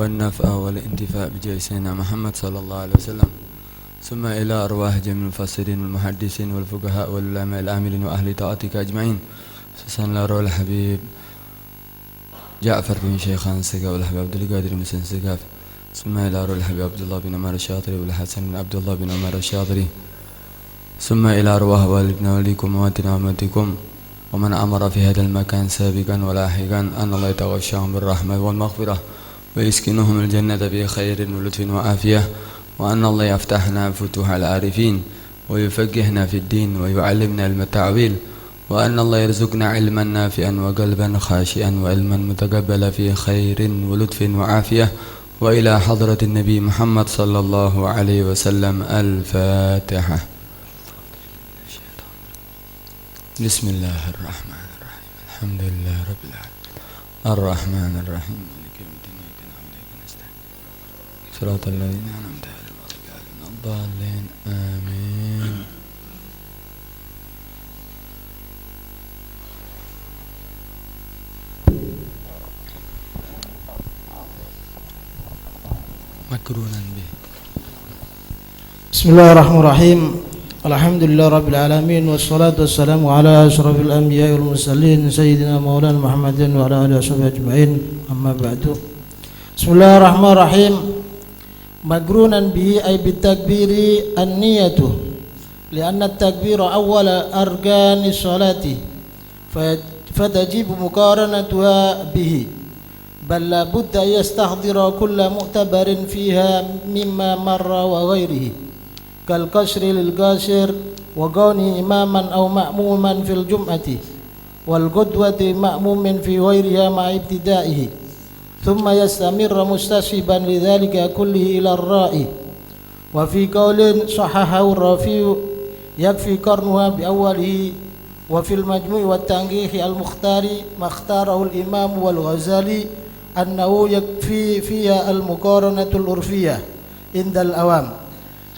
والنفع والانتفاع بجاه سيدنا محمد صلى الله عليه وسلم، ثم إلى أرواح جميع المفسرين والمحدثين والفقهاء والعلماء العاملين وأهل طاعتك أجمعين، خصوصا لروح الحبيب جعفر بن شيخان السقاف والحبيب عبد القادر بن حسين السقاف، ثم إلى روح الحبيب عبد الله بن عمر الشاطري والحسن بن عبد الله بن عمر الشاطري، ثم إلى أرواح والدنا وليكم ومواتنا وموتكم ومن أمر في هذا المكان سابقا ولاحقا أن الله يتغشاهم بالرحمة والمغفرة ويسكنهم الجنة بخير ولطف وعافية، وأن الله يفتحنا فتوح العارفين ويفقهنا في الدين ويعلمنا علم التعويل، وأن الله يرزقنا علما نافعا وقلبا خاشئا وعلما متقبلا في خير ولطف وعافية، وإلى حضرة النبي محمد صلى الله عليه وسلم. الفاتحة. بسم الله الرحمن الرحيم، الحمد لله رب العالمين، الرحمن الرحيم، مالك يوم الدين، إياك نعبد وإياك نستعين، صراط الذين أنعمت عليهم غير الضالين، آمين. مكرونا به. بسم الله الرحمن الرحيم. الحمد لله رب العالمين، والصلاة والسلام على أشرف الأنبياء والمرسلين سيدنا مولانا محمد وعلى آله وصحبه أجمعين، أما بعد. بسم الله الرحمن الرحيم. مقرونا به أي بالتكبير النية، لأن التكبير أول أركان الصلاة فتجب مقارنتها به، بل لا بد أن يستحضر كل مؤتبر فيها مما مر وغيره، كالقصر للقاصر وكونه إماما أو مأموما في الجمعة، والقدوة مأموم في غيرها مع ابتدائه، ثم يستمر مستصحبا لذلك كله إلى الراء. وفي قول صححه الرافي يكفي قرنها بأوله. وفي المجموع والتنقيح المختار ما اختاره الإمام والغزالي أنه يكفي فيها المقارنة العرفية عند الأوام،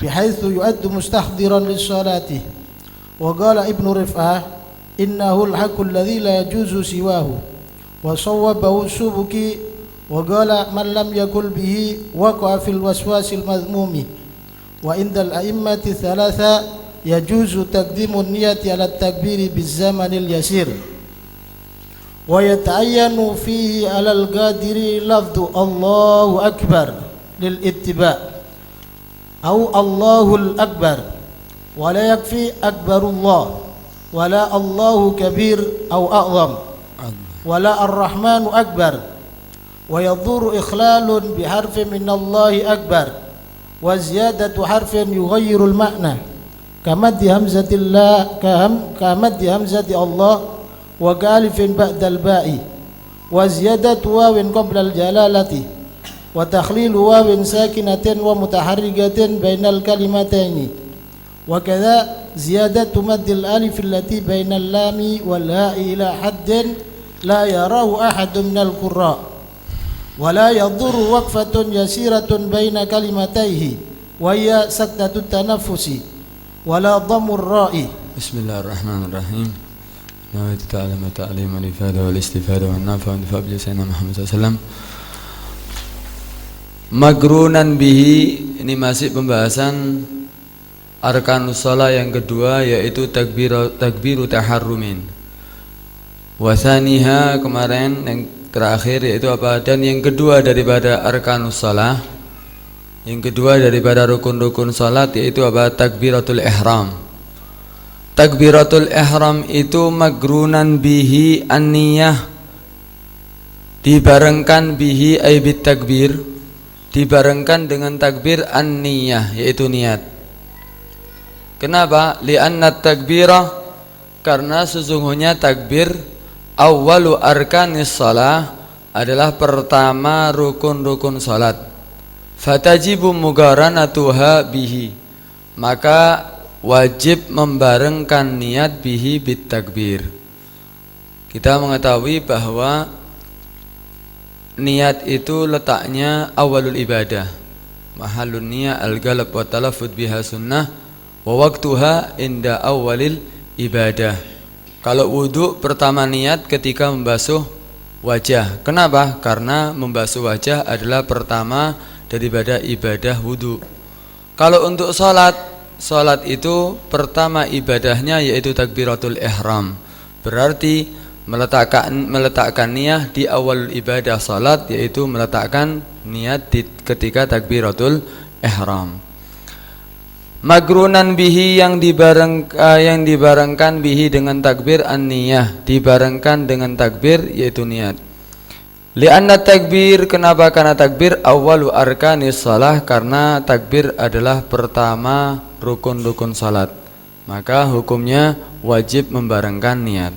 بحيث يؤد مستحضرا للصلاة. وقال ابن رفعة إنه الحق الذي لا يجوز سواه، وصوبه السبكي وقال من لم يقل به وقع في الوسواس المذموم. وعند الأئمة الثلاثة يجوز تقديم النية على التكبير بالزمن اليسير، ويتعين فيه على القادر لفظ الله أكبر للاتباع أو الله الأكبر، ولا يكفي أكبر الله، ولا الله كبير أو أعظم، ولا الرحمن أكبر. ويضر إخلال بحرف من الله أكبر وزيادة حرف يغير المعنى، كمد همزة الله كمد همزة الله وكألف بعد الباء، وزيادة واو قبل الجلالة، وتخليل واو ساكنة ومتحركة بين الكلمتين، وكذا زيادة مد الألف التي بين اللام والهاء إلى حد لا يراه أحد من القراء. ولا يضر وقفة يسيرة بين كلمتيه وهي سكتة التنفس، ولا ضم الراء. بسم الله الرحمن الرحيم. نويت تعلم تعليم الإفادة والاستفادة والنفع والانتفاع بجاه محمد صلى الله عليه وسلم. Magrunan bihi, ini masih pembahasan arkanus shalah yang kedua, yaitu takbiru taharrumin. Wasaniha kemarin yang terakhir yaitu apa? Dan yang kedua daripada arkanus shalah, yang kedua daripada rukun-rukun salat yaitu apa? Takbiratul ihram. Takbiratul ihram itu magrunan bihi an-niyah, dibarengkan bihi ay bit takbir, dibarengkan dengan takbir an-niyah yaitu niat. Kenapa? Li'anna takbirah, karena sesungguhnya takbir awwalu arkanis shalah adalah pertama rukun-rukun salat. Fatajibu muqaranatuha bihi, maka wajib membarengkan niat bihi bit takbir. Kita mengetahui bahwa niat itu letaknya awalul ibadah, mahallun niyah al-qalb wa talaffuz biha sunnah wa waqtuha inda awalil ibadah. Kalau wudu pertama niat ketika membasuh wajah. Kenapa? Karena membasuh wajah adalah pertama daripada ibadah wudu. Kalau untuk salat itu pertama ibadahnya yaitu takbiratul ihram. Berarti meletakkan niat di awal ibadah salat, yaitu meletakkan niat ketika takbiratul ihram. Magrunan bihi yang dibarengkan bihi dengan takbir an-niyah, dibarengkan dengan takbir yaitu niat. Li'anna takbir, kenapa? Karena takbir awwalu arkanis shalah, karena takbir adalah pertama rukun-rukun salat. Maka hukumnya wajib membarengkan niat.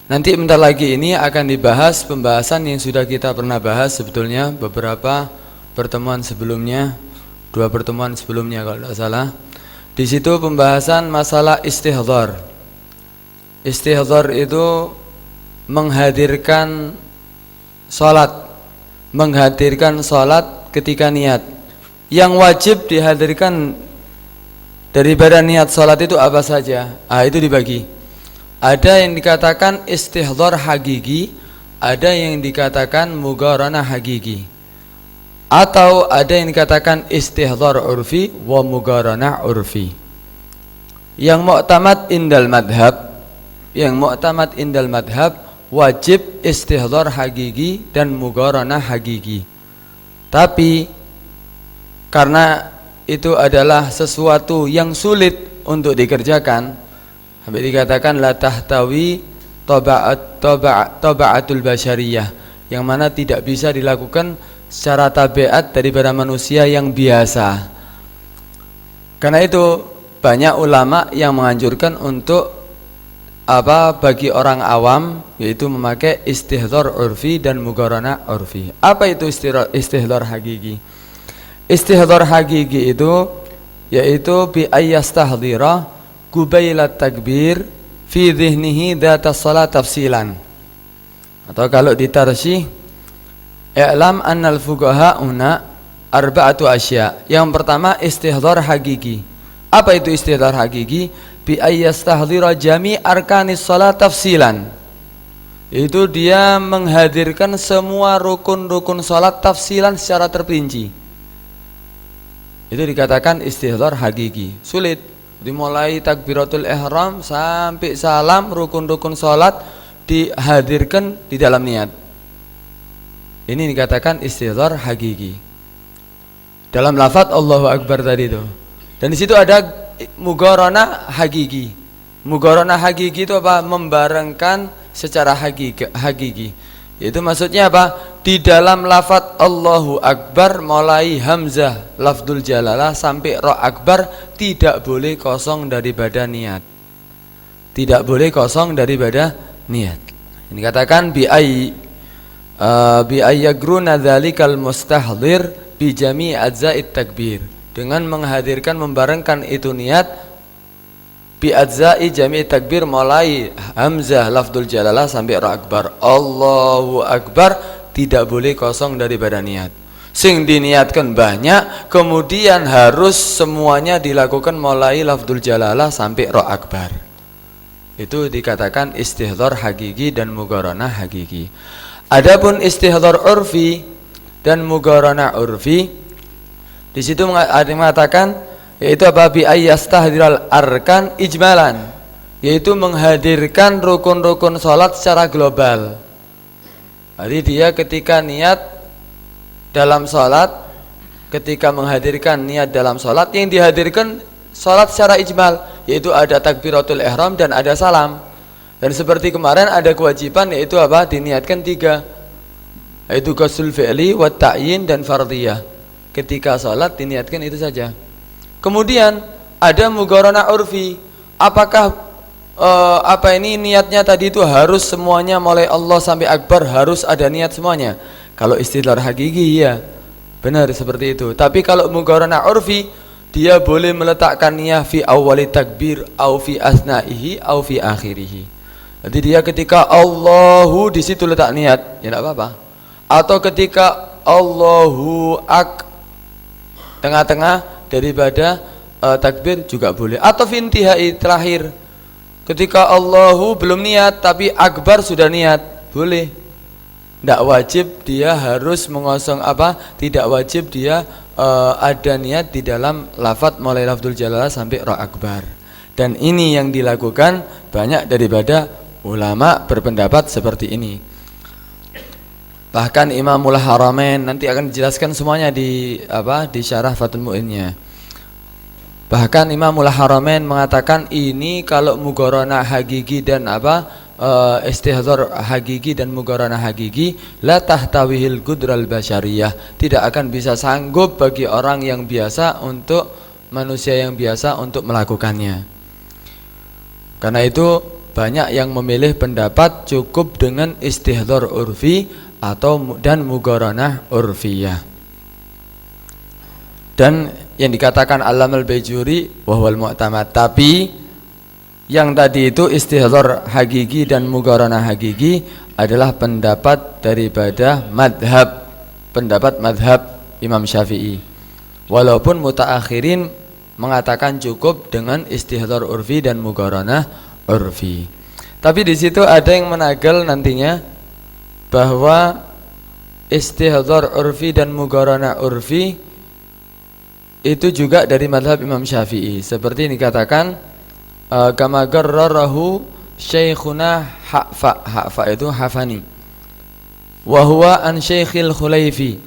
Nanti bentar lagi ini akan dibahas pembahasan yang sudah kita pernah bahas sebetulnya beberapa pertemuan sebelumnya. 2 pertemuan sebelumnya kalau tidak salah. Di situ pembahasan masalah istihdhar. Istihdhar itu menghadirkan salat ketika niat. Yang wajib dihadirkan daripada niat salat itu apa saja? Itu dibagi. Ada yang dikatakan istihdhar hakiki, ada yang dikatakan mugharanah hakiki. Atau ada yang dikatakan istihdhar urfi wa mugharanah urfi. Yang mu'tamad indal madhab wajib istihdhar hakiki dan mugharanah hakiki. Tapi karena itu adalah sesuatu yang sulit untuk dikerjakan, sampai dikatakan la tahtawi taba'atul basyariyah, yang mana tidak bisa dilakukan secara tabiat daripada manusia yang biasa. Karena itu banyak ulama yang menganjurkan untuk bagi orang awam, yaitu memakai istihdhar urfi dan mugharanah urfi. Apa itu istihdhar hakiki? Istihdhar hakiki itu yaitu bi ayyastahdhira qubailat takbir fi dhihnihi data salat tafsilan. Atau kalau ditarsih, i'lam annal fuqaha una arba'atu asya. Yang pertama istihdhar hakiki. Apa itu istihdhar hakiki? Bi ayyastahdhira jami' arkanis shalat tafsilan. Itu dia menghadirkan semua rukun-rukun salat tafsilan secara terperinci. Itu dikatakan istihdhar hakiki. Sulit. Dimulai takbiratul ihram sampai salam, rukun-rukun salat dihadirkan di dalam niat. Ini dikatakan istihdhar hakiki. Dalam lafaz Allahu Akbar tadi itu. Dan di situ ada mugharanah hakiki. Mugharanah hakiki itu apa? Membarengkan secara hakiki. Itu maksudnya apa? Di dalam lafaz Allahu Akbar mulai hamzah lafdzul jalalah sampai ra akbar tidak boleh kosong daripada niat. Tidak boleh kosong daripada niat. Ini katakan bi ayyagruna dzalikal mustahdhir bi jami' ajza'it takbir, dengan menghadirkan membarengkan itu niat bi ajza'i jami' takbir mulai hamzah lafdzul jalalah sampai ra akbar. Allahu Akbar tidak boleh kosong daripada niat. Sing diniatkan banyak, kemudian harus semuanya dilakukan mulai lafdzul jalalah sampai ra akbar. Itu dikatakan istihdhar hakiki dan mugharanah hakiki. Adapun istihdhar urfi dan mugharanah urfi, di situ ada yang mengatakan yaitu apa? Bi ayyastahdhiral arkan ijmalan, yaitu menghadirkan rukun-rukun salat secara global. Jadi dia ketika niat dalam salat, ketika menghadirkan niat dalam salat, yang dihadirkan salat secara ijmal, yaitu ada takbiratul ihram dan ada salam. Dan seperti kemarin ada kewajiban yaitu apa? Diniatkan 3, yaitu ghusl fi'li wa ta'yin dan fardhiyah. Ketika salat diniatkan itu saja. Kemudian ada mugharanah urfi. Apakah ini niatnya tadi itu harus semuanya mulai Allah sampai akbar harus ada niat semuanya? Kalau istihdhar hakiki ya benar seperti itu. Tapi kalau mugharanah urfi, dia boleh meletakkan niat fi awwali takbir au fi asna'ihi au fi akhirih. Jadi dia ketika Allahu di situ letak niat, ya enggak apa-apa. Atau ketika Allahu tengah-tengah daripada takbir juga boleh. Atau fi intihai terakhir, ketika Allahu belum niat tapi akbar sudah niat, boleh. Tidak wajib dia harus mengosong tidak wajib dia ada niat di dalam lafadz mulai lafdzul jalalah sampai roh akbar. Dan ini yang dilakukan banyak daripada ulama berpendapat seperti ini. Bahkan Imamul Haramain nanti akan dijelaskan semuanya di syarah Fathul Mu'innya. Bahkan Imamul Haramain mengatakan ini kalau mugoronah hakiki dan istihdzar hakiki dan mugoronah hakiki la tahtawihil qudral basyariyah, tidak akan bisa sanggup bagi orang yang biasa untuk manusia yang biasa untuk melakukannya. Karena itu banyak yang memilih pendapat cukup dengan istihdzar urfi dan mugoronah urfiyah. Dan yang dikatakan Allam al-Bajuri wahwal mu'tamad, tapi yang tadi itu istihdzar hakiki dan mugoronah hakiki adalah pendapat daripada pendapat madhab Imam Syafi'i. Walaupun mutaakhirin mengatakan cukup dengan istihdzar urfi dan mugoronah urfi. Tapi di situ ada yang menagal nantinya bahwa istihdzar urfi dan mugoronah urfi itu juga dari madhab Imam Syafi'i. Seperti yang dikatakan kama garrarahu Syekhuna Ha'fa itu Hafani wa huwa an Syekhil Khulaifi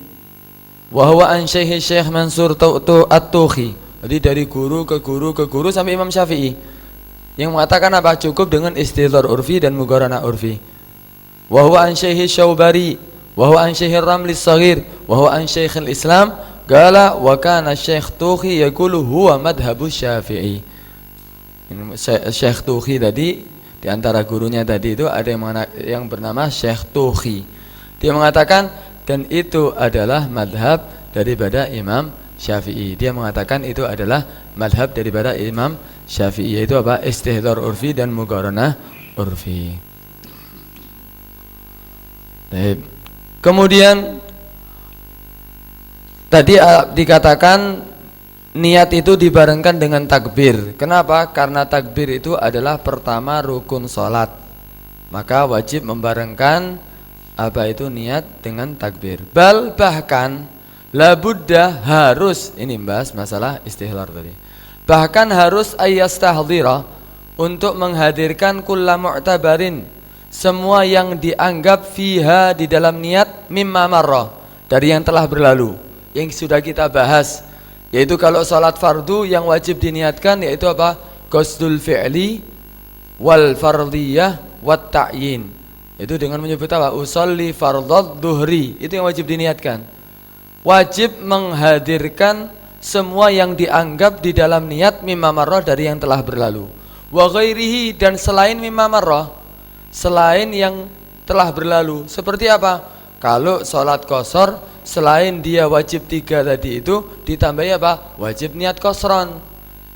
wa huwa an Syekh Mansur At-Tuhi. Jadi dari guru ke guru sampai Imam Syafi'i yang mengatakan cukup dengan istihdzar urfi dan mugoronah urfi. Wa huwa an Syekh Syaubari wa huwa an Syekh Ramli Shaghir wa huwa an Syekhil Islam qala wa kana Syekh Tuhi yaqulu huwa madhhabus Syafi'i. Syekh Tuhi tadi, di antara gurunya tadi itu ada yang bernama Syekh Tuhi. Dia mengatakan dan itu adalah madhab daripada Imam Syafi'i. Dia mengatakan itu adalah madhab daripada Imam Syafi'i, yaitu istihdzar urfi dan mugoronah urfi. Kemudian tadi dikatakan niat itu dibarengkan dengan takbir. Kenapa? Karena takbir itu adalah pertama rukun sholat. Maka wajib membarengkan niat dengan takbir. Bahkan labudda harus, ini membahas masalah istihlar tadi. Bahkan harus ayyastahdhira, untuk menghadirkan kulla mu'tabarin, semua yang dianggap fiha di dalam niat mimma marrah, dari yang telah berlalu, yang sudah kita bahas. Yaitu kalau salat fardu yang wajib diniatkan yaitu qasdul fi'li wal fardiyah wat ta'yin. Itu dengan menyebut usolli fardhadh dhuhri, itu yang wajib diniatkan. Wajib menghadirkan semua yang dianggap di dalam niat mimma marrah, dari yang telah berlalu. Wa ghairihi, dan selain mimma marrah, selain yang telah berlalu. Seperti apa? Kalau salat qashar, selain dia wajib 3 tadi itu ditambahi wajib niat qasran.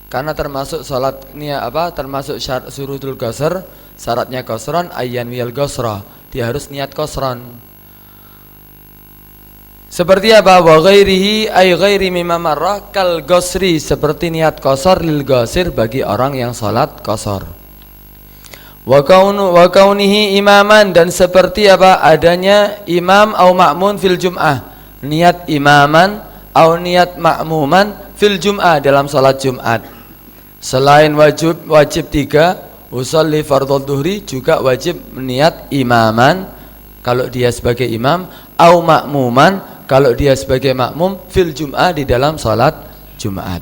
Karena termasuk salat termasuk syurutul qasr, syaratnya qasran ayyan wal qasra, dia harus niat qasran. Seperti wa ghairihi ay ghairi mimma marrah kal qasri, seperti niat qasar lil qasir, bagi orang yang salat qasar. Wa kaunihi imaman, dan seperti adanya imam au ma'mun fil jum'ah, niat imaman atau niat ma'muman fil jum'ah, dalam salat Jumat. Selain wajib 3, usolli fardhadh dhuhri, juga wajib niat imaman kalau dia sebagai imam, au ma'muman kalau dia sebagai makmum, fil jum'ah, di dalam salat Jumat.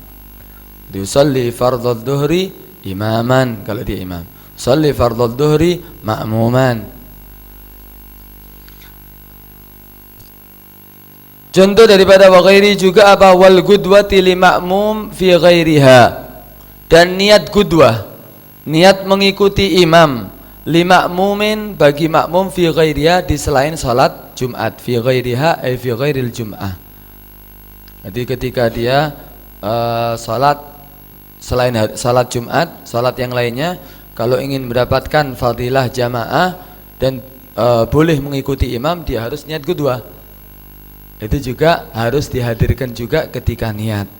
Usolli fardhadh dhuhri imaman kalau dia imam, usolli fardhadh dhuhri ma'muman. Contoh daripada wa ghairi juga wal gudwati li ma'mum fi ghairiha, dan niat gudwah, niat mengikuti imam, li ma'mumin, bagi makmum, fi ghairiha, di selain salat Jumat. Fi ghairiha ay fi ghairil jum'ah. Jadi ketika dia salat selain salat Jumat, salat yang lainnya, kalau ingin mendapatkan fadilah jamaah dan boleh mengikuti imam, dia harus niat gudwah. Itu juga harus dihadirkan juga ketika niat,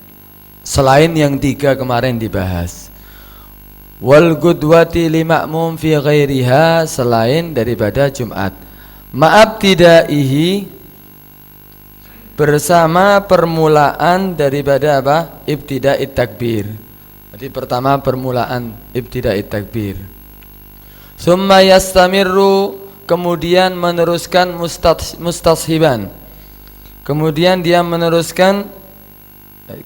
selain yang 3 kemarin dibahas. Wal gudwati li ma'mum fi ghairiha, selain daripada Jumat. ma'abtidaihi, bersama permulaan daripada apa? Ibtida'it takbir. Jadi pertama permulaan ibtida'it takbir. Summa yastamirru, kemudian meneruskan mustashiban. Kemudian dia meneruskan,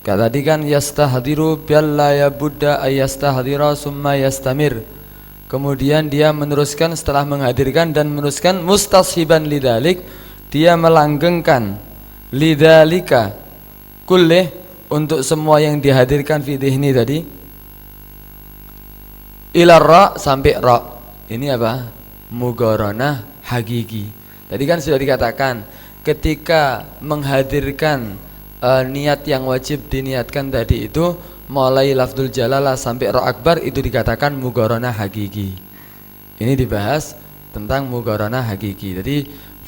tadi kan yastahdiru bialla ya buddha ayastahdira summa yastamir. Kemudian dia meneruskan setelah menghadirkan dan meneruskan mustashiban lidalik, dia melanggengkan lidalika kullih, untuk semua yang dihadirkan fi dhihni tadi, ila ra, sampai ra. Ini apa? Mugharanah hakiki. Tadi kan sudah dikatakan ketika menghadirkan niat yang wajib diniatkan tadi itu mulai lafzul jalalah sampai ra akbar, itu dikatakan mugharanah hakiki. Ini dibahas tentang mugharanah hakiki. Jadi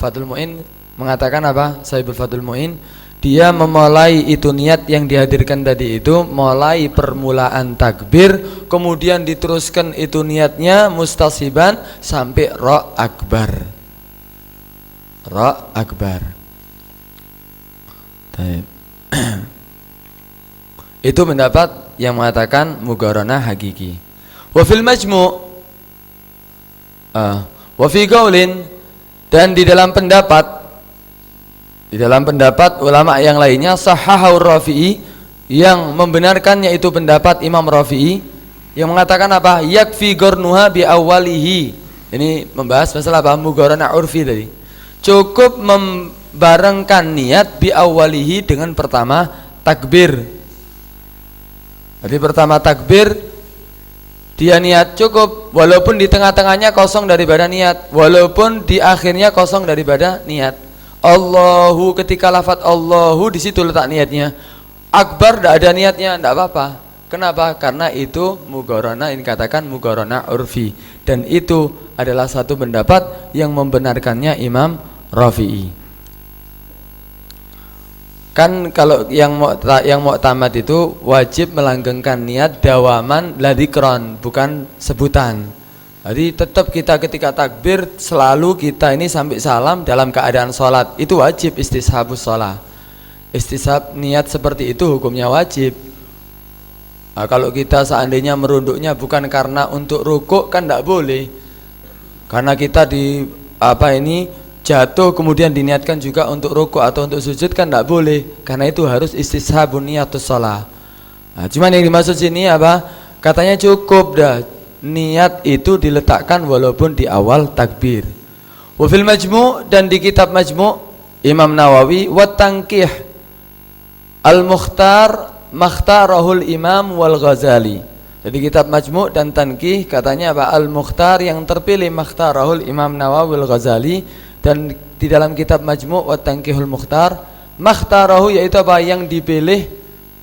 Fathul Mu'in mengatakan apa? Sahibul Fathul Mu'in, dia memulai itu niat yang dihadirkan tadi itu mulai permulaan takbir, kemudian diteruskan itu niatnya mustashiban sampai ra akbar. Ra akbar. Itu pendapat yang mengatakan mugharanah hakiki. Wa fil majmu' wa fi qaulin, dan di dalam pendapat ulama yang lainnya sahahaur Rafi'i, yang membenarkannya itu pendapat Imam Rafi'i yang mengatakan apa? Yakfi gharnuha bi awwalihi. Ini membahas masalah apa? Mugharanah urfi tadi. Cukup membarengkan niat bi awwalihi dengan pertama takbir. Jadi pertama takbir dia niat cukup, walaupun di tengah-tengahnya kosong daripada niat, walaupun di akhirnya kosong daripada niat. Allahu, ketika lafaz Allahu di situ letak niatnya. Akbar tidak ada niatnya, tidak apa-apa. Kenapa? Karena itu mugharanah, ini katakan mugharanah urfi, dan itu adalah satu pendapat yang membenarkannya Imam Rafi'i. Kan kalau yang mu'tamad itu wajib melanggengkan niat dawaman la dzikron, bukan sebutan. Jadi tetap kita ketika takbir selalu kita ini sampai salam dalam keadaan sholat, itu wajib istishabus sholat. Istishab niat seperti itu hukumnya wajib. Nah, kalau kita seandainya merunduknya bukan karena untuk rukuk kan tidak boleh, karena kita jatuh kemudian diniatkan juga untuk rukuk atau untuk sujud kan tidak boleh, karena itu harus istishabun niyatus sholat. Nah, cuman yang dimaksud sini apa? Katanya cukup dah niat itu diletakkan walaupun di awal takbir. Wa fil majmu', dan di kitab majmu' Imam Nawawi, wa tankih al-mukhtar makhtarahul Imam wal Ghazali. Jadi kitab majmu' dan tankih katanya apa? Al-mukhtar yang terpilih makhtarahul Imam Nawawi wal Ghazali, dan di dalam kitab majmu' wa tankihul mukhtar, makhtarahu yaitu apa? Yang dipilih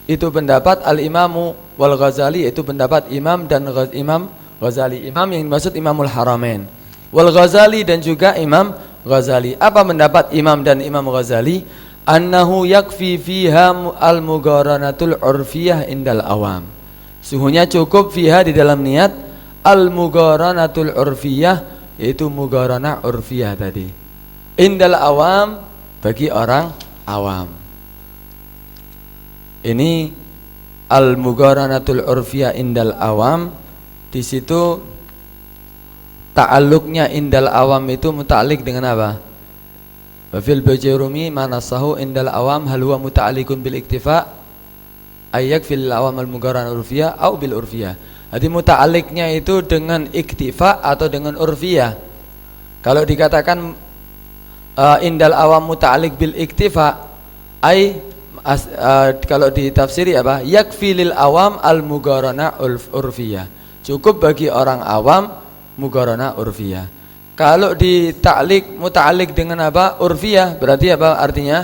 itu pendapat al-Imamu wal Ghazali, yaitu pendapat Imam dan Imam Ghazali. Imam yang dimaksud Imamul Haramain, wal Ghazali dan juga Imam Ghazali. Apa pendapat Imam dan Imam Ghazali? Annahu yakfi fiha al-mugharanatul urfiyah indal awam. Sungguhnya cukup fiha di dalam niat al-mugharanatul urfiyah, yaitu mugharanah urfiyah tadi, indal awam, bagi orang awam. Ini al-mugharanatul urfiyah indal awam. Di situ ta'alluqnya indal awam itu muta'alliq dengan apa? Wa fil Bajurumi manasahu indal awam hal huwa muta'alliqun bil iktifa ayyak fil awam al mugharanah urfiyah au bil urfiyah. Jadi muta'alliqnya itu dengan iktifa atau dengan urfiyah. Kalau dikatakan indal awam muta'alliq bil iktifa, kalau ditafsiri apa? Yakfi lil awam al mugharanah urfiyah. Cukup bagi orang awam mugharanah urfiyah. Kalau muta'alliq dengan apa? Urfiyah, berarti apa artinya?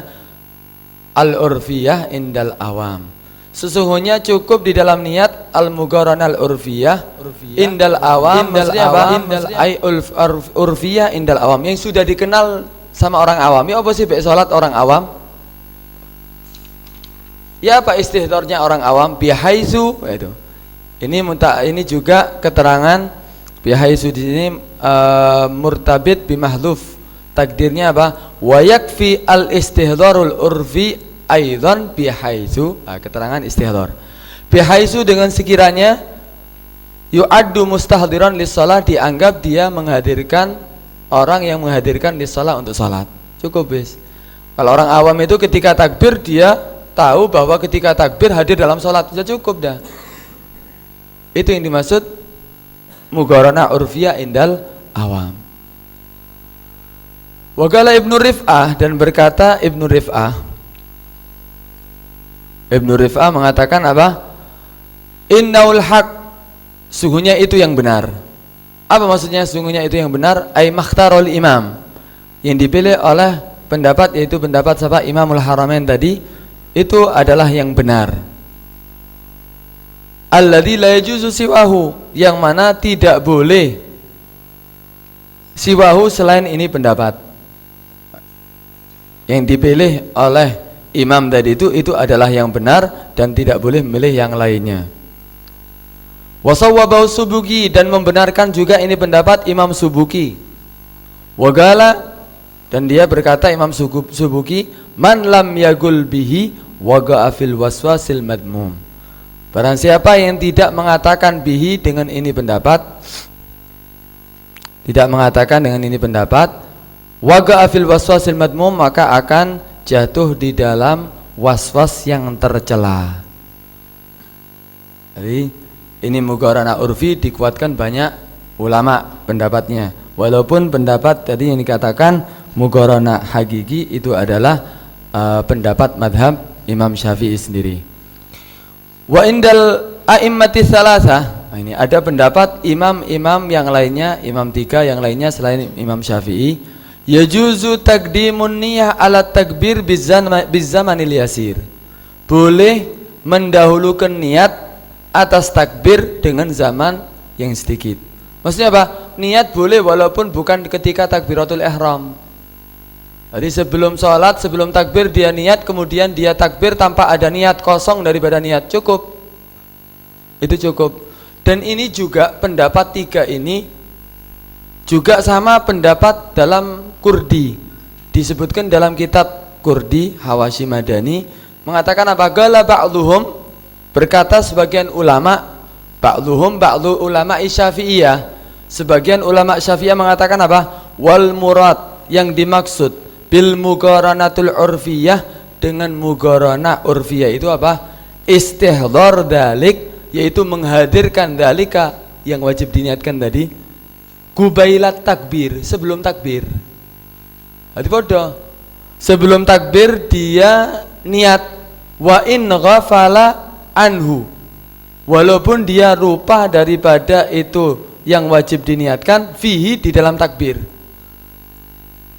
Al urfiyah indal awam. Sesungguhnya cukup di dalam niat al mugharanah al urfiyah indal awam, maksudnya apa? Urfiyah indal awam, yang sudah dikenal sama orang awam. Ya apa sih baik salat orang awam? Ya apa istihdornya orang awam? Bihaizu, itu. Ini juga keterangan bihaizu di sini murtabit bimahdhuf, Takdirnya apa? Wa yakfi al-istihdharul urfi aidan bihaitsu. Keterangan istihdhar. Bihaitsu dengan sekiranya yu'addu mustahdiran lis-shalah, dianggap dia menghadirkan orang yang menghadirkan lis-shalah untuk salat. Cukup, bis. Kalau orang awam itu ketika takbir dia tahu bahwa ketika takbir hadir dalam salat, sudah cukup dah. Itu yang dimaksud mugharanah urfiyah indal awam. Waqala Ibnu Rif'ah, dan berkata Ibnu Rif'ah mengatakan apa? Innaul haq, sungguhnya itu yang benar. Apa maksudnya sungguhnya itu yang benar? Ai makhtarul imam, yang dipilih oleh pendapat, yaitu pendapat siapa? Imamul Haramain tadi, itu adalah yang benar. Alladzi la yajuzu siwahu, yang mana tidak boleh siwahu selain ini pendapat. Yang dipilih oleh imam tadi itu adalah yang benar dan tidak boleh memilih yang lainnya. Wasawwabahu Subuki, dan membenarkan juga ini pendapat Imam Subuki. Wagala, dan dia berkata Imam Subuki, man lam yagul bihi waga'a fil waswasil madmum. Barang siapa yang tidak mengatakan bihi dengan ini pendapat, tidak mengatakan dengan ini pendapat, waga'a fil waswasil madmum, maka akan jatuh di dalam waswas yang tercela. Jadi ini mugharanah urfi dikuatkan banyak ulama pendapatnya. Walaupun pendapat tadi yang dikatakan mugharanah hakiki itu adalah pendapat madhab Imam Syafi'i sendiri. Wa indal a'immati tsalatsa, ini ada pendapat imam-imam yang lainnya, imam 3 yang lainnya selain Imam Syafi'i, yajuzu taqdimun niyah ala takbir bizamanil yasir. Boleh mendahulukan niat atas takbir dengan zaman yang sedikit. Maksudnya apa? Niat boleh walaupun bukan ketika takbiratul ihram. Jadi sebelum sholat, sebelum takbir dia niat, kemudian dia takbir tanpa ada niat, kosong daripada niat, cukup. Itu cukup. Dan ini juga pendapat 3 ini juga sama pendapat dalam Kurdi. Disebutkan dalam kitab Kurdi Hawashi Madani, mengatakan apa? Gala ba'dhum, berkata sebagian ulama, ba'dhu ulama Syafi'iyah, sebagian ulama Syafi'iyah mengatakan apa? Wal murad, yang dimaksud bil mugharanatul urfiyah, dengan mugharanah urfiyah itu apa? Istihdhar dalik, yaitu menghadirkan dalika yang wajib diniatkan tadi, kubailat takbir, sebelum takbir. Hati bodoh. Sebelum takbir dia niat, wa in ghafala anhu, walaupun dia lupa daripada itu yang wajib diniatkan, fihi, di dalam takbir.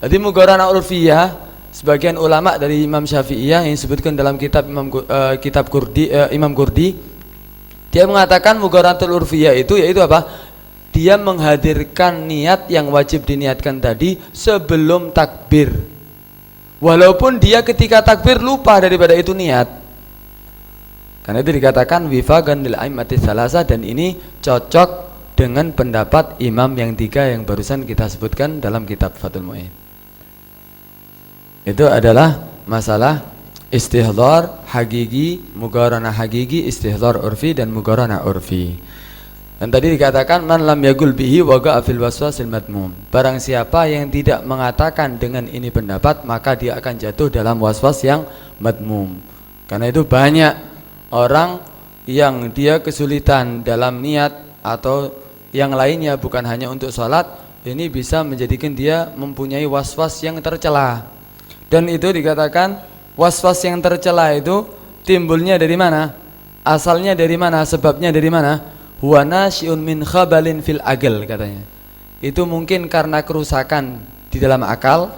Jadi mugharanah urfiyah, sebagian ulama dari Imam Syafi'iyah yang disebutkan dalam kitab Imam Kurdi, dia mengatakan mugharatul urfiyah itu yaitu apa? Dia menghadirkan niat yang wajib diniatkan tadi sebelum takbir, walaupun dia ketika takbir lupa daripada itu niat. Karena itu dikatakan wifagan lil a'immati tsalatsa, dan ini cocok dengan pendapat imam yang 3 yang barusan kita sebutkan dalam kitab Fathul Mu'in. Itu adalah masalah istihdhar hakiki, mugharanah hakiki, istihdhar urfi dan mugharanah urfi. Dan tadi dikatakan man lam yagul bihi waga'a fil waswasil madmum. Barang siapa yang tidak mengatakan dengan ini pendapat, maka dia akan jatuh dalam waswas yang madmum. Karena itu banyak orang yang dia kesulitan dalam niat atau yang lainnya, bukan hanya untuk sholat, ini bisa menjadikan dia mempunyai waswas yang tercela. Dan itu dikatakan waswas yang tercela itu timbulnya dari mana? Asalnya dari mana? Sebabnya dari mana? Huwa nasyi'un min khabalin fil aql, katanya. Itu mungkin karena kerusakan di dalam akal,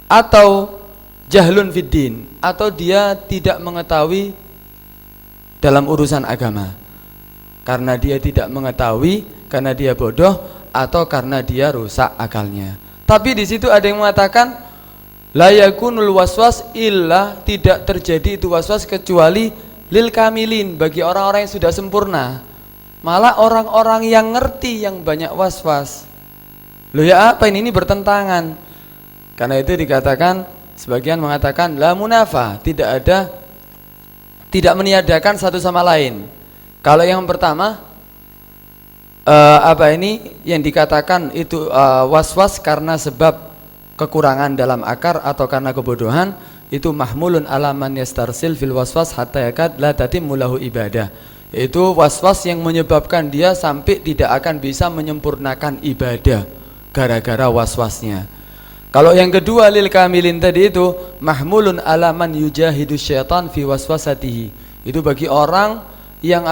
atau jahlun fid din, atau dia tidak mengetahui dalam urusan agama, karena dia tidak mengetahui, karena dia bodoh, atau karena dia rusak akalnya. Tapi di situ ada yang mengatakan la yakunul waswas illa, tidak terjadi itu waswas kecuali lil kamilin, bagi orang-orang yang sudah sempurna. Malah orang-orang yang ngerti yang banyak waswas. Loh ya apa ini bertentangan. Karena itu dikatakan, sebagian mengatakan la munafa, tidak meniadakan satu sama lain. Kalau yang pertama yang dikatakan itu was-was karena sebab kekurangan dalam akar atau karena kebodohan, itu mahmulun ala man yastarsil fil waswas hatta yakad la tatimmu lahu ibadah. Itu was-was yang menyebabkan dia sampai tidak akan bisa menyempurnakan ibadah gara-gara was-wasnya. Kalau yang kedua lil kamilin tadi itu mahmulun ala man yujahidu syaitan fi waswasatihi. Itu bagi orang yang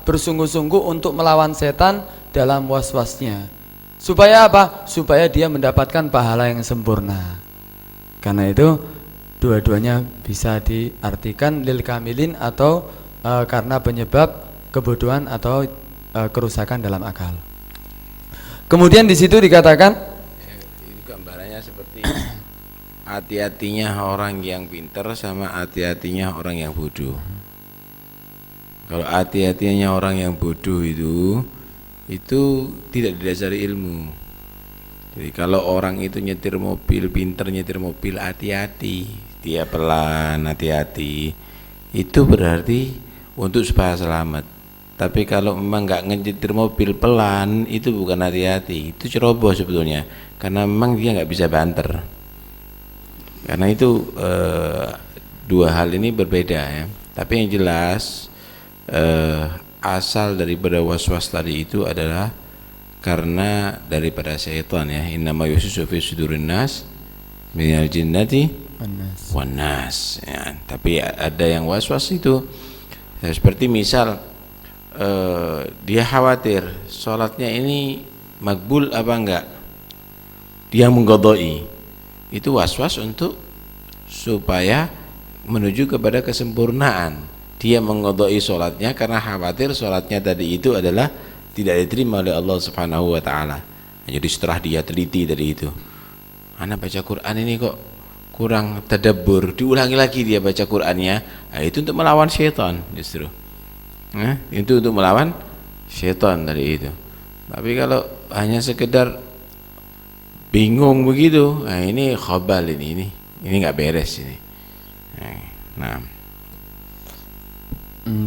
bersungguh-sungguh untuk melawan setan dalam was-wasnya. Supaya apa? Supaya dia mendapatkan pahala yang sempurna. Karena itu dua-duanya bisa diartikan lil kamilin atau karena penyebab kebodohan atau kerusakan dalam akal. Kemudian di situ dikatakan itu gambarannya seperti hati-hatinya orang yang pintar sama hati-hatinya orang yang bodoh. Kalau hati-hatinya orang yang bodoh itu tidak didasari ilmu. Jadi kalau orang itu nyetir mobil, pintar nyetir mobil, hati-hati, dia pelan, hati-hati, itu berarti untuk supaya selamat. Tapi kalau memang nggak nyetir mobil pelan, itu bukan hati-hati, itu ceroboh sebetulnya, karena memang dia nggak bisa banter. Karena itu dua hal ini berbeda ya. Tapi yang jelas asal daripada was-was tadi itu adalah karena daripada syaitan ya. Innama yusisu fi sudurin nas minal jinnati wan nas ya. Tapi ada yang was-was itu seperti misal dia khawatir sholatnya ini makbul apa enggak, dia mengqadai, itu was-was untuk supaya menuju kepada kesempurnaan. Dia mengqadai sholatnya karena khawatir sholatnya tadi itu adalah tidak diterima oleh Allah Subhanahu wa ta'ala. Jadi setelah dia teliti dari itu, anak baca Quran ini kok kurang tadabbur, diulangi lagi dia baca Qurannya, nah, itu untuk melawan syaitan justru. Nah, itu untuk melawan syaitan dari itu. Tapi kalau hanya sekedar bingung begitu, nah ini khabal ini nggak beres ini. Nah,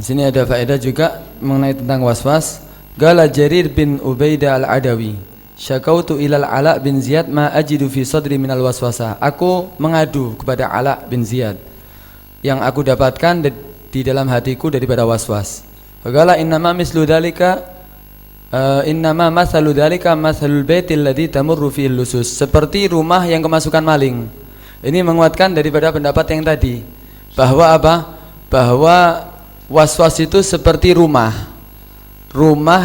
sini ada faedah juga mengenai tentang waswas. Qala Jarir bin Ubaidah al-Adawi, syakautu ilal Ala bin Ziyad ma ajidu fi sadri minal waswasa. Aku mengadu kepada Ala bin Ziyad yang aku dapatkan di dalam hatiku daripada waswas. Qala innama mislu dzalika innama masalu dzalika masalul baitil ladzi tamurru fihi lusus. Seperti rumah yang kemasukan maling. Ini menguatkan daripada pendapat yang tadi bahwa bahwa waswas itu seperti rumah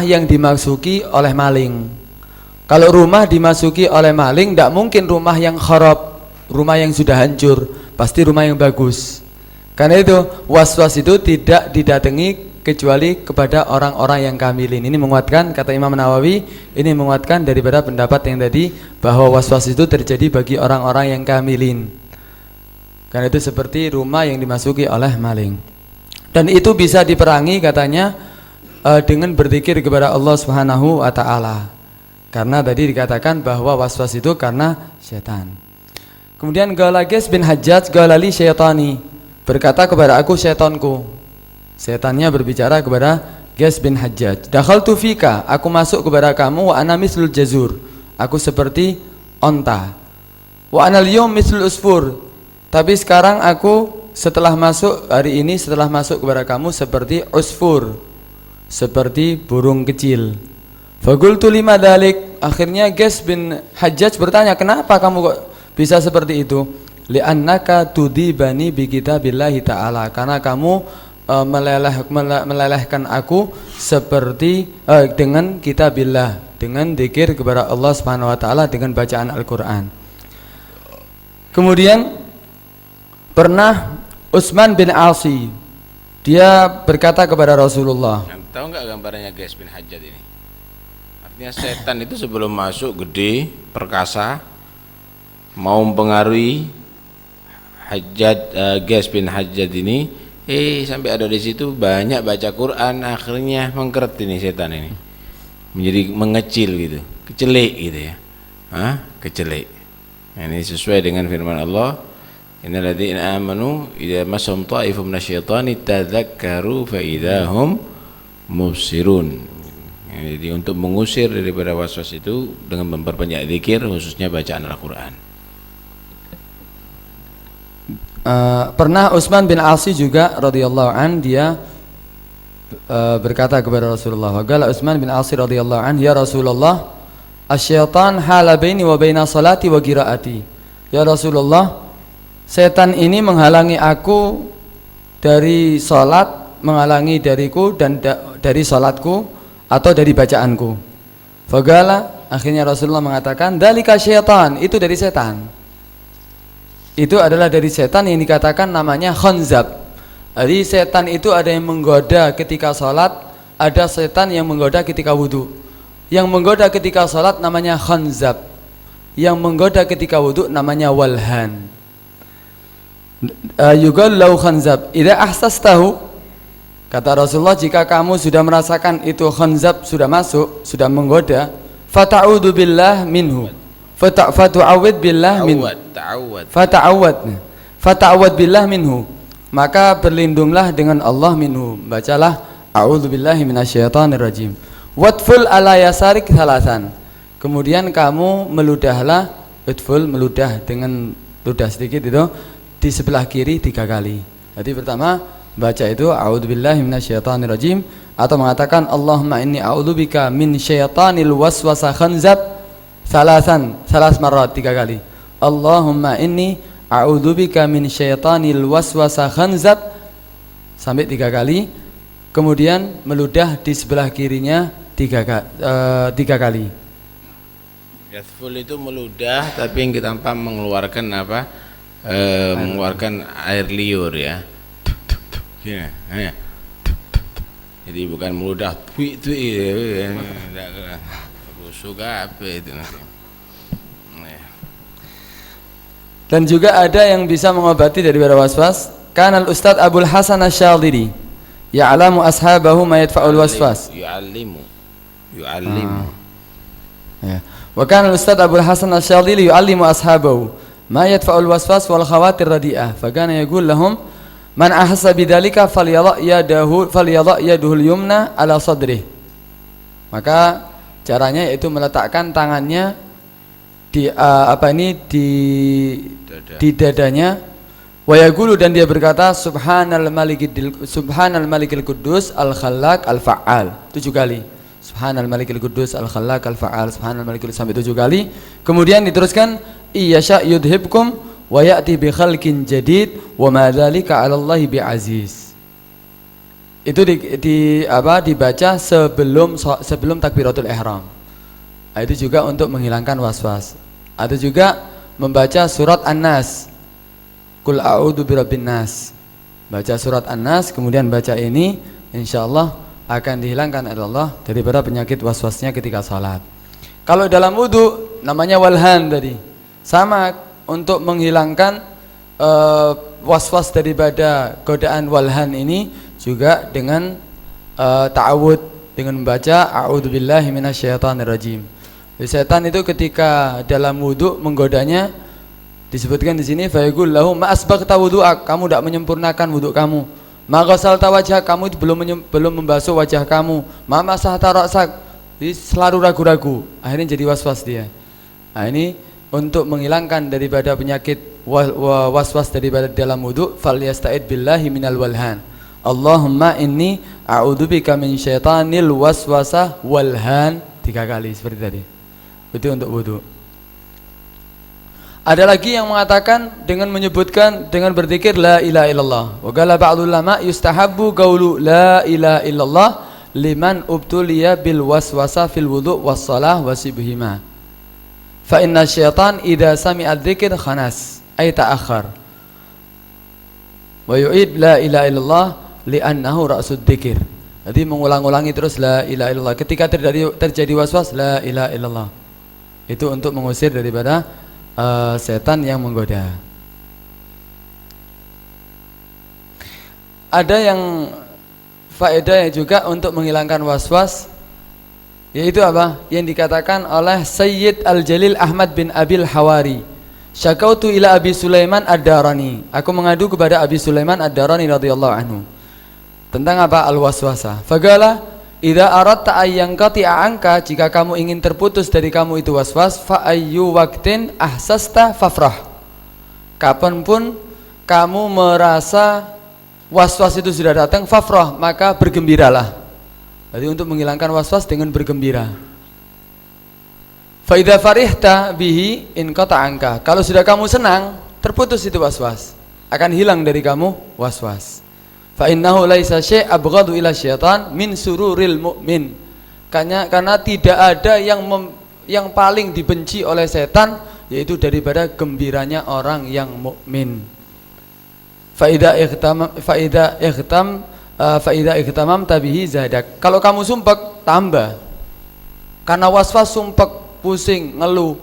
yang dimasuki oleh maling. Kalau rumah dimasuki oleh maling, tidak mungkin rumah yang kharab, rumah yang sudah hancur, pasti rumah yang bagus. Karena itu waswas itu tidak didatangi kecuali kepada orang-orang yang kamilin. Ini menguatkan, kata Imam Nawawi, ini menguatkan daripada pendapat yang tadi bahwa waswas itu terjadi bagi orang-orang yang kamilin. Karena itu seperti rumah yang dimasuki oleh maling. Dan itu bisa diperangi katanya dengan berzikir kepada Allah Subhanahu wa ta'ala. Karena tadi dikatakan bahwa waswas itu karena syaitan. Kemudian Galages bin Hajjaj galali syaitani, berkata kepada aku syaitanku. Setannya berbicara kepada Ges bin Hajjaj. Dakhaltu fika, aku masuk kepada kamu, wa ana mislul jazur, aku seperti onta. Wa ana al-yawm mislul usfur, tapi sekarang aku setelah masuk hari ini, setelah masuk kepada kamu seperti usfur, seperti burung kecil. Faqultu lima dzalik, akhirnya Ges bin Hajjaj bertanya, kenapa kamu kok bisa seperti itu? Li'annaka tudibani bi kitabillahi ta'ala, karena kamu melelehkan aku seperti dengan kitabillah, dengan zikir kepada Allah Subhanahu wa taala, dengan bacaan Al-Qur'an. Kemudian pernah Utsman bin Asi, dia berkata kepada Rasulullah. Tahu enggak gambarannya Ges bin Hajjaj ini? Artinya setan itu sebelum masuk gede, perkasa, mau mempengaruhi Ges bin Hajjaj ini. Sampai ada di situ banyak baca Quran, akhirnya mengkeret ini setan ini, menjadi mengecil gitu, kecelik gitu ya. kecelek. Ini sesuai dengan firman Allah, innal ladzina amanu idza massahum ta'ifun minasyaitani tadzakkaru fa idzahum mubsirun. Jadi untuk mengusir daripada waswas itu dengan memperbanyak zikir, khususnya bacaan Al-Qur'an. Pernah Utsman bin Affan juga radhiyallahu an, dia berkata kepada Rasulullah, waqala Utsman bin Affan radhiyallahu an, ya Rasulullah, asyaitan hala baini wa baina salati wa qiraati. Ya Rasulullah, setan ini menghalangi aku dari salat, menghalangi dariku dan dari salatku atau dari bacaanku. Faqala, akhirnya Rasulullah mengatakan, dzalika syaitan, itu dari setan. Itu adalah dari setan yang dikatakan namanya khanzab. Jadi setan itu ada yang menggoda ketika salat, ada setan yang menggoda ketika wudu. Yang menggoda ketika salat namanya khanzab, yang menggoda ketika wudu namanya walhan. Yuqal lau khanzab idza ahsastahu, kata Rasulullah, jika kamu sudah merasakan itu khanzab sudah masuk, sudah menggoda, fata'udzu billah minhu, fata'awwad billah minhu, fata'awwad billah minhu, maka berlindunglah dengan Allah minhu, bacalah a'udzubillahi minasyaitonir rajim. Watful ala yasarik salasan, kemudian kamu meludahlah, watful meludah dengan ludah sedikit itu di sebelah kiri 3 kali. Jadi pertama baca itu a'udzubillahi minasyaitonir rajim, atau mengatakan Allahumma inni a'udzubika min syaitanil waswasa khanzab salas marrat 3 kali. Allahumma inni a'udzubika min syaitanil waswasa khanzab sampai 3 kali. Kemudian meludah di sebelah kirinya 3 kali. Yathful itu meludah tapi tanpa mengeluarkan mengeluarkan air liur ya. Jadi bukan meludah suka apa itu nanti. Dan juga ada yang bisa mengobati daripada waswas. Kanal Ustadz Abul Hasan Asy-Syadzili ya'lamu ashabahu ma yadfa'ul waswas. Yu'allimu. Ya. Wa kana al-Ustadz Abul Hasan Asy-Syadzili yu'allimu ashabahu ma yadfa'ul waswas wal khawatir radi'ah. Fa kana yaqul lahum man ahassa bidzalika falyadha yaduhul yumna ala sadrih. Maka caranya yaitu meletakkan tangannya di di dadanya, wa yaqulu, dan dia berkata subhanal malikil quddus al khallaq al fa'al 7 kali. Subhanal malikil quddus al khallaq al fa'al, subhanal malikil, sampai 7 kali. Kemudian diteruskan iyasha yudhibkum wa ya'ti bi khalqin jadid wa ma dzalika 'ala Allahi bi aziz. Itu dibaca sebelum takbiratul ihram. Itu juga untuk menghilangkan waswas. Ada juga membaca surat An-Nas, Qul a'udzu birabbin nas. Baca surat An-Nas, kemudian baca ini, insyaallah akan dihilangkan oleh Allah daripada penyakit waswasnya ketika salat. Kalau dalam wudu namanya walhan tadi. Sama untuk menghilangkan waswas daripada godaan walhan ini juga dengan ta'awud, dengan membaca a'udzubillahi minasyaitonir rajim. Setan itu ketika dalam wudu menggodanya, disebutkan di sini fayaqul lahu ma asbaqta wudu'ak, kamu tidak menyempurnakan wudu kamu. Ma ghasalta wajhak, kamu belum membasuh wajah kamu. Ma masahta ra'sak, selalu ragu-ragu, akhirnya jadi waswas dia. Nah, ini untuk menghilangkan daripada penyakit waswas daripada dalam wudu, falyasta'id billahi minal walhan. Allahumma inni a'udzubika min syaitanil waswasah walhan 3 kali seperti tadi. Itu untuk wudu. Ada lagi yang mengatakan dengan menyebutkan, dengan berzikir la ilaha illallah. Wa qala ba'dul ulama yustahabbu qaulu la ilaha illallah liman ubtuliya bil waswasa fil wudu was shalah wasibhima. Fa inna syaitan idza sami'a dzikr khanas ay ta'akhkhar. Wa yu'id la ilaha illallah li'annahu ra'sud dzikr. Jadi mengulang-ulangi terus la ilaha illallah ketika terjadi waswas, la ilaha illallah. Itu untuk mengusir daripada setan yang menggoda. Ada yang faedahnya juga untuk menghilangkan waswas Yaitu apa? Yang dikatakan oleh Sayyid Al-Jalil Ahmad bin Abil Hawari. Syakautu ila Abi Sulaiman Ad-Darani. Aku mengadu kepada Abi Sulaiman Ad-Darani radhiyallahu anhu. Tentang apa? Al-waswasa. Fagala, idza aradta ayyanqati'a anka, jika kamu ingin terputus dari kamu itu waswas, fa ayyu waqtin ahsasta fafrah. Kapanpun kamu merasa waswas itu sudah datang, fafrah, maka bergembiralah. Jadi untuk menghilangkan waswas dengan bergembira. Fa idza farihta bihi in qata anka. Kalau sudah kamu senang, terputus itu waswas, akan hilang dari kamu waswas. Fa innahu laisa syai' abghadu ila syaitan min sururil mu'min. Karena tidak ada yang paling dibenci oleh setan, yaitu daripada gembiranya orang yang mukmin. Fa idza ihtamam tabihi zadak. Kalau kamu sumpek, tambah. Karena waswas sumpek, pusing, ngeluh,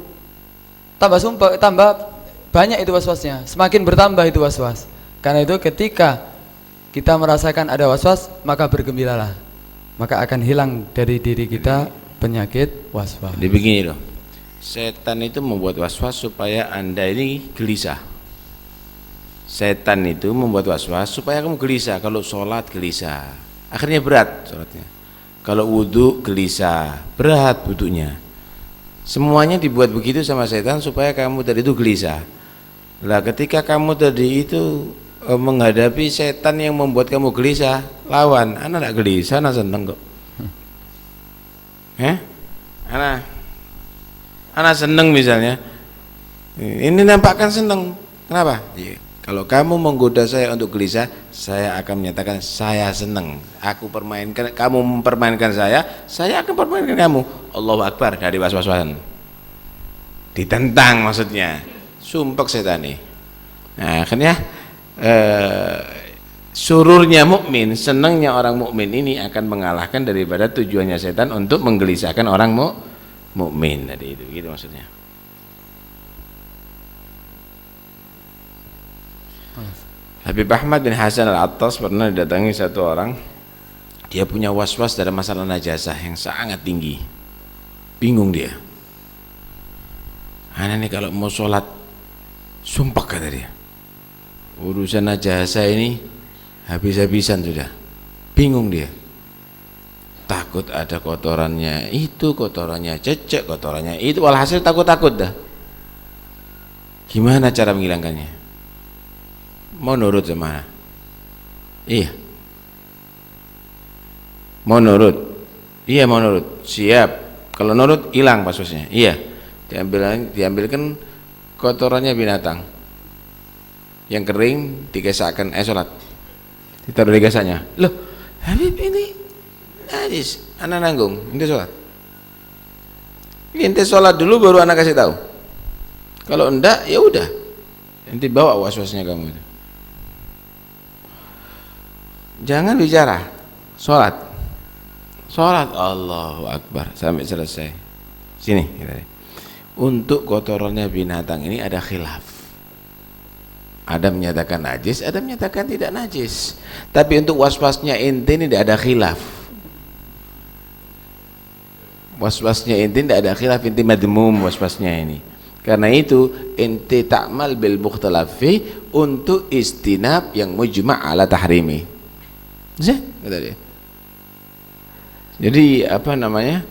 tambah sumpek, tambah banyak itu waswasnya, semakin bertambah itu waswas. Karena itu ketika kita merasakan ada waswas, maka bergembiralah, maka akan hilang dari diri kita penyakit waswas. Jadi begini loh, setan itu membuat waswas supaya Anda ini gelisah. Setan itu membuat waswas supaya kamu gelisah. Kalau sholat gelisah, akhirnya berat sholatnya. Kalau wudhu gelisah, berat wudhunya. Semuanya dibuat begitu sama setan supaya kamu tadi itu gelisah. Lah ketika kamu tadi itu menghadapi setan yang membuat kamu gelisah, lawan. Anak tidak gelisah, anak seneng kok. Anak seneng misalnya. Ini nampakkan seneng. Kenapa? Kalau kamu menggoda saya untuk gelisah, saya akan menyatakan saya senang. Aku permainkan, kamu mempermainkan saya akan permainkan kamu. Allahu Akbar, dari was-wasan. Ditentang maksudnya. Sumpek setan nih. Nah, akhirnya sururnya mukmin, senangnya orang mukmin ini akan mengalahkan daripada tujuannya setan untuk menggelisahkan orang mukmin. Tadi itu gitu maksudnya. Habib Ahmad bin Hasan Al-Attas pernah didatangi satu orang. Dia punya was-was dalam masalah najasah yang sangat tinggi. Bingung dia. Anak ini kalau mau sholat sumpah kata dia. Urusan najasah ini habis-habisan sudah. Bingung dia. Takut ada kotorannya itu, kotorannya cecek, kotorannya itu. Walhasil takut-takut dah. Gimana cara menghilangkannya? Mau nurut sama? Iya. Mau nurut? Iya mau nurut. Siap. Kalau nurut hilang waswasnya. Iya. Diambilkan kotorannya binatang. Yang kering digesakkan sholat. Ditaruh di gesaknya. Loh, Habib ini najis. Anak nanggung. Ente sholat. Ente sholat dulu baru anak kasih tahu. Kalau enggak ya udah. Ente bawa waswasnya kamu itu. Jangan bicara, sholat Allahu Akbar sampai selesai. Sini, untuk kotorannya binatang ini ada khilaf. Ada menyatakan najis, ada menyatakan tidak najis. Tapi untuk waswasnya ente ini tidak ada khilaf. Waswasnya ente tidak ada khilaf, ente madmum waswasnya ini. Karena itu ente ta'mal bil mukhtalafi untuk istinab yang mujma' ala tahrimi. Kata dia. Jadi apa namanya?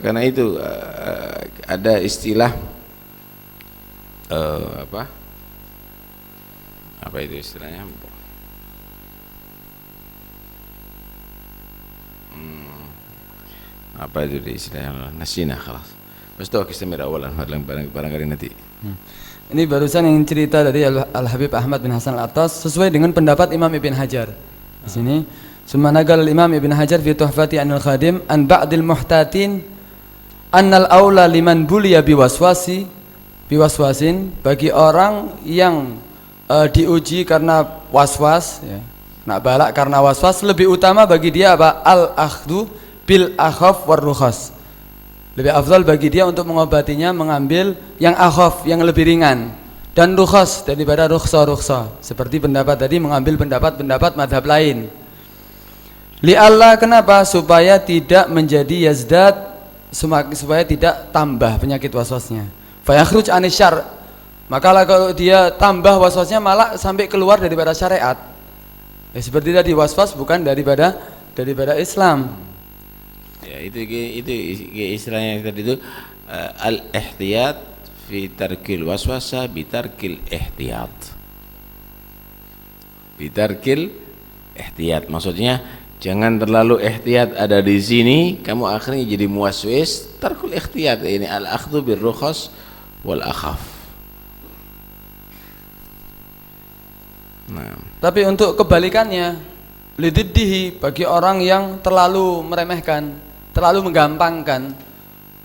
Karena itu ada istilah apa itu istilahnya? Apa itu istilahnya? Nasina khalas. Pastu kisah awalan barangkali nanti. Ini barusan yang cerita dari Al-Habib Ahmad bin Hasan Al-Attas sesuai dengan pendapat Imam Ibn Hajar. Di sini, summa nagal Imam Ibn Hajar fi Tuhfati Anil Khadim an ba'dil muhtatin annal aula liman buliya biwaswasin, bagi orang yang diuji karena waswas ya. Nak balak karena waswas, lebih utama bagi dia apa? Al-akhdhu bil akhaf war rukhas. Lebih afdal bagi dia untuk mengobatinya mengambil yang akhaf, yang lebih ringan, dan rukhas daripada rukhsa. Seperti pendapat tadi mengambil pendapat madhab lain. Li'alla, kenapa? Supaya tidak menjadi yazdad, supaya tidak tambah penyakit waswasnya. Fayakhruj anis syar', maka kalau dia tambah waswasnya malah sampai keluar daripada syariat. Seperti tadi, waswas bukan daripada Islam. Ya, itu istilahnya yang tadi itu al-ihtiyat fi tarkil waswasa bi tarkil ihtiyat. Bi tarkil ihtiyat, maksudnya jangan terlalu ihtiyat ada di sini, kamu akhirnya jadi muwaswis. Tarkul ihtiyat ini al-akhdhu bir rukhas wal akhaf. Nah, tapi untuk kebalikannya, lididdihi, bagi orang yang terlalu meremehkan, terlalu menggampangkan,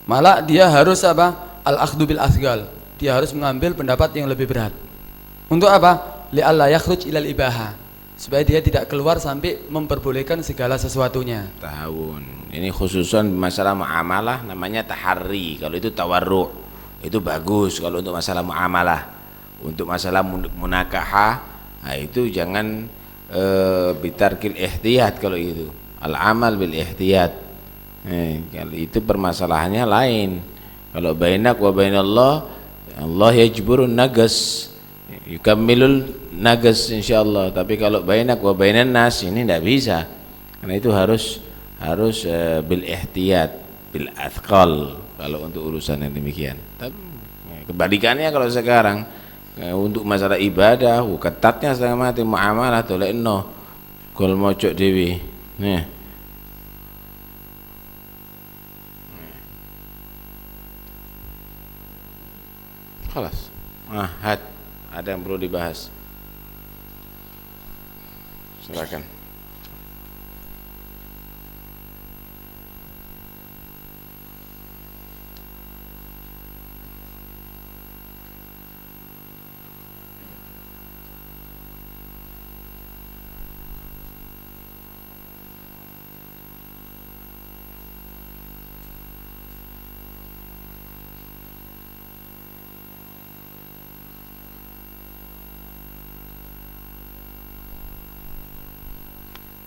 malah dia harus apa? Al-akhdhu bil asgal, dia harus mengambil pendapat yang lebih berat. Untuk apa? Li'alla yakhruj ilal ibaha, supaya dia tidak keluar sampai memperbolehkan segala sesuatunya. tahawun ini khususan masalah muamalah namanya taharri. Kalau itu tawarru' itu bagus kalau untuk masalah muamalah. Untuk masalah munakahah, nah itu jangan bitarkil ihtiyat. Kalau itu al-amal bil ihtiyat, kalau itu permasalahannya lain. Kalau bainak wa bainallah, Allah yajburun nagas, yukammilul nagas insyaallah. Tapi kalau bainak wa bainan nas, ini tidak bisa, karena itu harus bil ihtiyat bil athqal kalau untuk urusan yang demikian. Tapi kebalikannya kalau sekarang untuk masalah ibadah ketatnya setengah mati, muamalah tolekno gol mocok dewi. Nih khalas, ada yang perlu dibahas, silakan.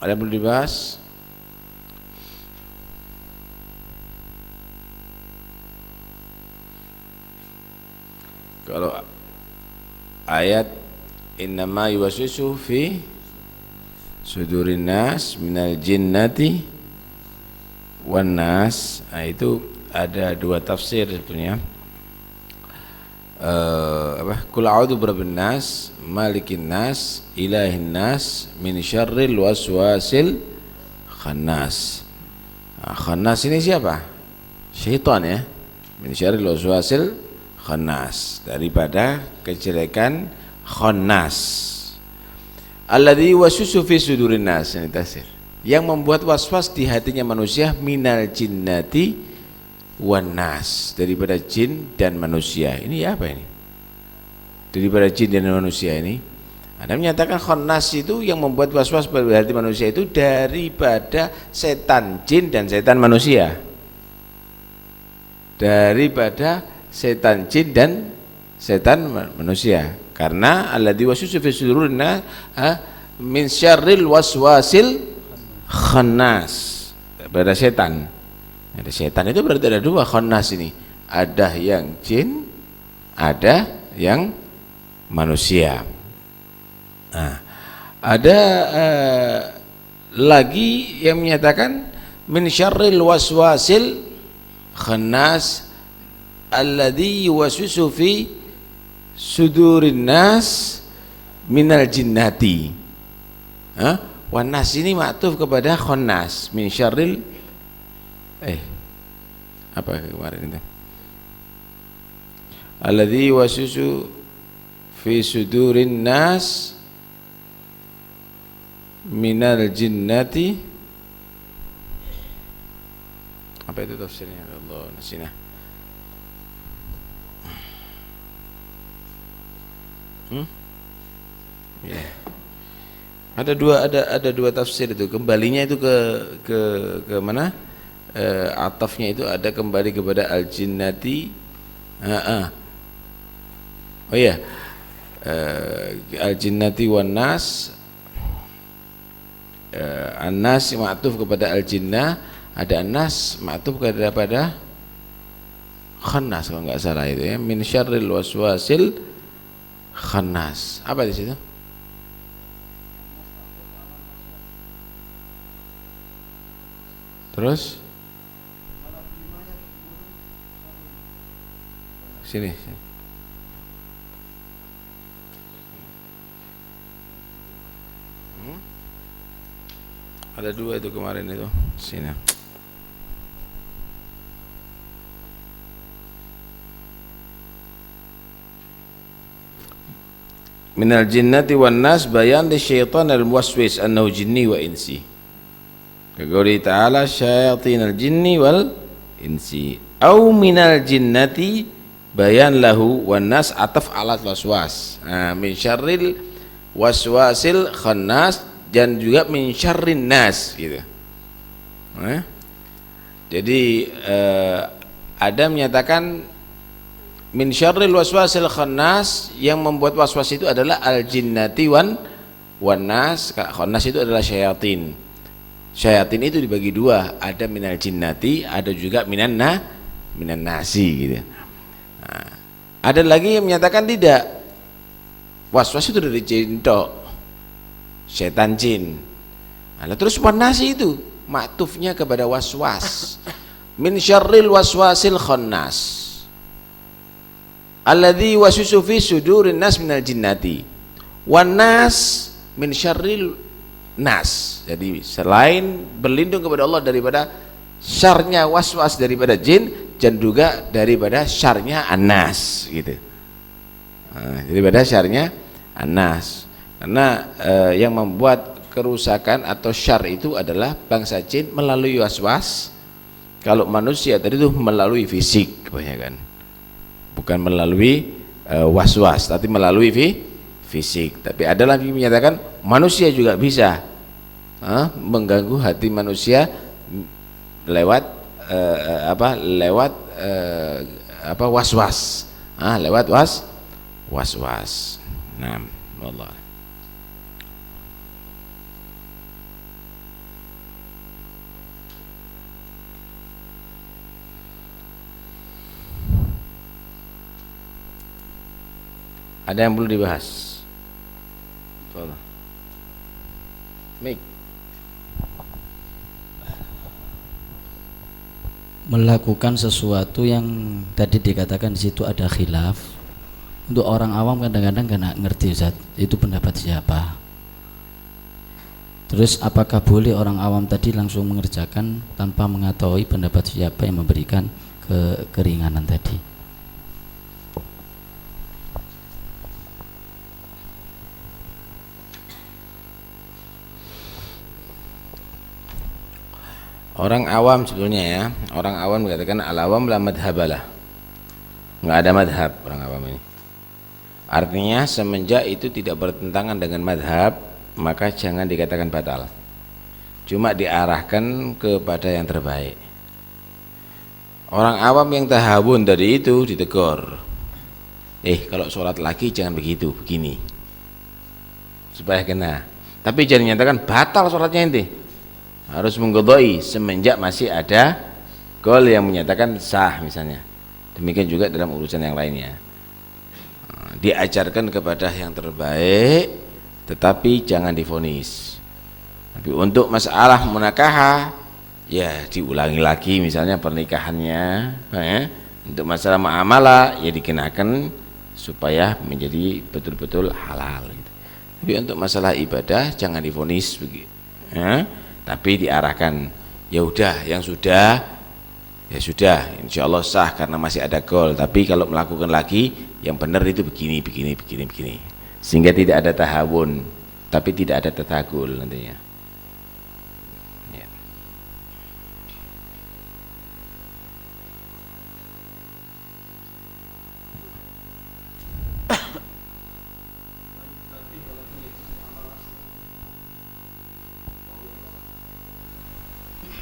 Ada yang perlu dibahas? Kalau ayat innama yuwaswisu fi sudurin nas minal jinnati wan nas, itu ada dua tafsir sebenarnya. Qul a'udzu birabbin nas malikin nas ilahin nas min syarril waswasil khannas. Khannas ini siapa? Syaitan ya. Min syarril waswasil khannas, daripada kejelekan khannas. Alladzi waswisu fi sudurin nas, ini tafsir, yang membuat waswas di hatinya manusia, minal jinnati wan nas, daripada jin dan manusia. Ini apa ini? Daripada jin dan manusia ini. Anda menyatakan khannas itu yang membuat waswas pada hati manusia itu daripada setan jin dan setan manusia. Daripada setan jin dan setan manusia. Karena alladzi waswisu fi sudurina min syarril waswasil khannas, daripada setan. Ada setan itu berarti ada dua khannas ini, ada yang jin, ada yang manusia. Nah, ada lagi yang menyatakan min syarril waswasil khannas alladzi yuwaswisu fi sudurin nas minal jinnati. Wan nas ini maktuf kepada khannas, min syarril apa kemarin itu? Alladzi yuwaswisu fi sudurin nas minal jinnati. Apa itu tafsirnya? Allah nasina. Ya. Ada dua tafsir itu. Kembalinya itu ke mana? Atafnya itu ada kembali kepada al-jinnati. Oh iya, al-jinnati wan nas An-nas ma'tuf kepada al-jinnah, ada an-nas ma'tuf kepada khannas kalau nggak salah itu ya, min syarril waswasil khannas. Apa di situ? Terus sini. Ada dua itu kemarin itu. Sini. Minal jinnati wan nas bayan li syaitan al muwaswis annahu jinni wa insi. Kaqouli ta'ala syayatinal jinni wal insi. Au minal jinnati bayan lahu wan nas ataf ala waswas. Min syarril waswasil khannas, dan juga min syarrin nas gitu. Jadi ada menyatakan min syarril waswasil khannas, yang membuat waswas itu adalah al jinnati wan nas. Khannas itu adalah syayatin. Syayatin itu dibagi dua, ada minal jinnati, ada juga minan nasi gitu. Nah, ada lagi yang menyatakan tidak, waswas itu dari jin tok, setan jin. Nah, terus wan nasi itu maktufnya kepada waswas. Min syarril waswasil khannas alladzi waswisu fi sudurin nas minal jinnati wan nas min syarril nas. Jadi selain berlindung kepada Allah daripada syarnya waswas daripada jin, dan juga daripada syarnya anas gitu. Daripada syarnya anas, karena yang membuat kerusakan atau syar itu adalah bangsa jin melalui waswas. Kalau manusia tadi itu melalui fisik kebanyakan, bukan melalui waswas, tapi melalui fisik. Tapi ada lagi menyatakan manusia juga bisa mengganggu hati manusia lewat waswas, lewat waswas. Nah, wallah. Ada yang perlu dibahas? Tolong. Mik. Melakukan sesuatu yang tadi dikatakan di situ ada khilaf. Untuk orang awam kadang-kadang nggak ngerti, Ustaz, itu pendapat siapa. Terus apakah boleh orang awam tadi langsung mengerjakan tanpa mengetahui pendapat siapa yang memberikan keringanan tadi? Orang awam sebetulnya ya, orang awam mengatakan al-awam la madhabalah, nggak ada madhab orang awam ini. Artinya semenjak itu tidak bertentangan dengan madhab, maka jangan dikatakan batal, cuma diarahkan kepada yang terbaik. Orang awam yang tahawun tadi itu ditegur, kalau sholat lagi jangan begitu, begini, supaya kena. Tapi jangan nyatakan batal sholatnya ente, harus mengqadai semenjak masih ada qaul yang menyatakan sah misalnya. Demikian juga dalam urusan yang lainnya, diajarkan kepada yang terbaik, tetapi jangan divonis. Tapi untuk masalah munakahah ya diulangi lagi misalnya pernikahannya, untuk masalah muamalah ya dikenakan supaya menjadi betul-betul halal gitu. Tapi untuk masalah ibadah jangan divonis begitu, tapi diarahkan, ya udah yang sudah ya sudah, insya Allah sah karena masih ada gol. Tapi kalau melakukan lagi yang benar itu begini, sehingga tidak ada tahawun, tapi tidak ada tatagul nantinya. Ya.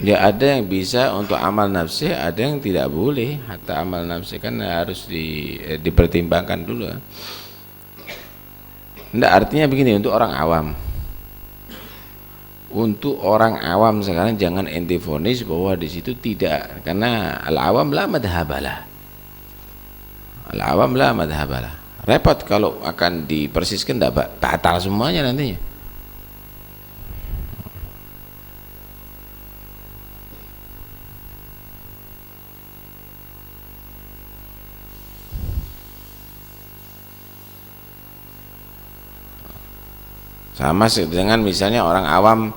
Ya ada yang bisa untuk amal nafsi, ada yang tidak boleh. Hatta amal nafsi kan harus dipertimbangkan dulu. Enggak, artinya begini, untuk orang awam untuk orang awam sekarang jangan ente vonis bahwa di situ tidak, karena al-awam la madhabalah. Al-awam la madhabalah. Repot kalau akan dipersiskan, tidak batal semuanya nantinya. Sama dengan misalnya orang awam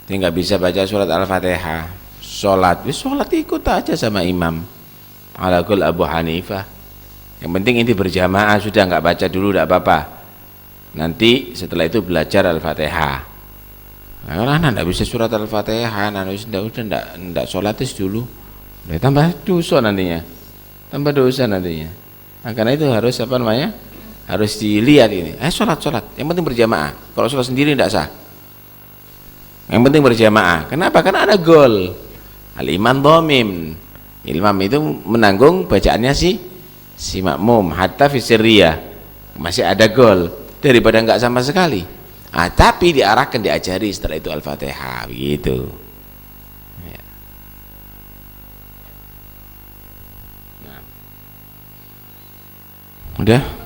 dia nggak bisa baca surat Al-Fatihah, sholat ikut aja sama imam. Ala qul Abu Hanifah. Yang penting ini berjamaah, sudah nggak baca dulu tidak apa-apa. Nanti setelah itu belajar Al-Fatihah. Nah, kalau anak nggak bisa surat Al-Fatihah, anak sudah nggak sholat dulu, udah tambah dosa nantinya, Nah, karena itu harus apa namanya? Harus dilihat ini. Sholat. Yang penting berjamaah. Kalau sholat sendiri tidak sah. Yang penting berjamaah. Kenapa? Karena ada gol. Al-imam dhamim. Imam itu menanggung bacaannya si makmum. Hatta fi sirriyah. Masih ada gol daripada enggak sama sekali. Tapi diarahkan, diajari setelah itu Al-Fatihah begitu. Ya. Nah. Udah.